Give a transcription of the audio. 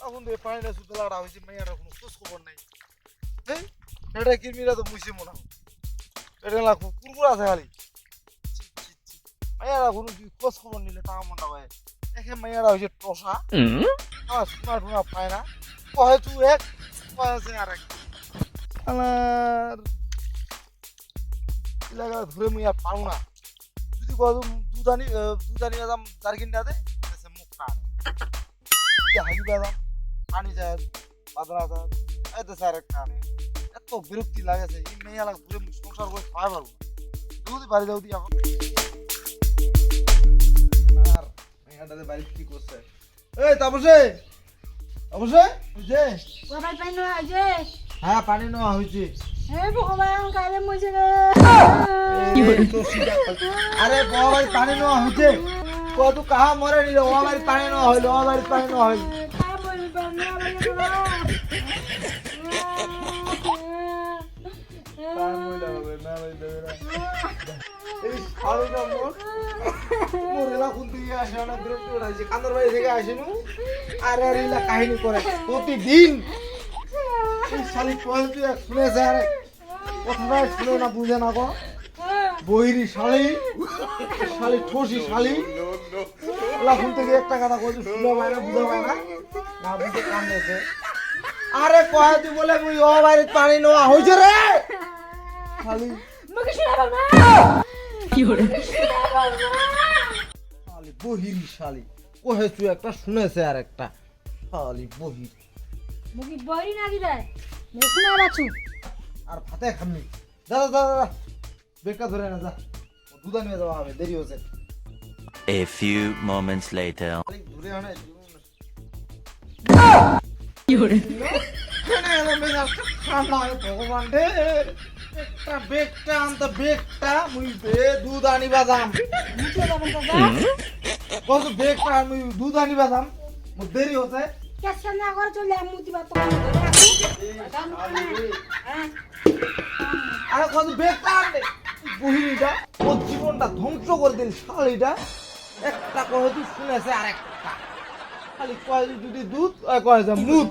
এখন দিয়ে পানিটা শুধু লাড়া হয়েছে মেয়েরা কোনো খোঁজ খবর নাই। হ্যাঁ এটা কিরমিরা তো মুছে মনে হয় এটা না কুরকুর আছে খালি মেয়েরা কোনো খোঁজ খবর নিলে তা মনটা হয় দেখে মেয়েরা হয়েছে টসা সোনা টুনা পায় না কহে তুই এক কহে আছে আর এক আমার এলাকা ধরে মুই আর পারো না যদি কত দুধানি বাদাম জার্কিনটা দে মুখ কার হাগি বাদাম পানি যায় বাদরা যায় এতে স্যার একটা এত বিরক্তি লাগেছে এই মেয়ে এলাকা ঘুরে সংসার করে খাওয়া পারবো না যদি বাড়ি যাও দি এখন আর মেয়েটাতে বাড়ি কি করছে এই তাপসে তাপসে বুঝে বাবা পানি নেওয়া হয়েছে হ্যাঁ পানি নেওয়া হয়েছে হে ভগবান কালে মুছে রে আরে বাবা পানি নেওয়া হয়েছে কত কাহা মরে নিল ও আমার পানি নেওয়া হইলো ও আমার পানি নেওয়া হইলো তা বলবেন না কাহিনী করে প্রতিদিন শুনেছে আরে কথাটা শুনে না বুঝে না গো বহিরি শালি শালি ঠোসি শালি এখন থেকে একটা কথা কইছি শুনে পায় না বুঝে পায় না না বুঝে কান দিয়েছে আরে কয় তুই বলে মুই ও বাড়িতে পানি নেওয়া হয়েছে রে শালি মুখে শোনাবো না কি হলো শালি বহিরি শালি কহে তুই একটা শুনেছে আর একটা শালি বহির মুখে বই না দিলে মুখে শোনাবাছু আর ভাতে খামনি দাদা দাদা দাদা বেকা ধরে না যা দুধা নিয়ে যাওয়া হবে দেরি হচ্ছে A few moments later. দূরে হয় না কি হলো ভগবান রে একটা বেগটা আনতে বেগটা মুই দুধ আনি বাদাম মুখে যাবেন তো যা কত বেগটা মুই দুধ আনি বাদাম মোর দেরি হচ্ছে কেসে না করে চলে মুতি বাত আরে কত বেগটা আনতে বহিরিটা ওর জীবনটা ধ্বংস করে দিল শালিটা একটা কহে তুই শুনেছে আর একটা খালি কয় যদি দুধ কয় যে মুদ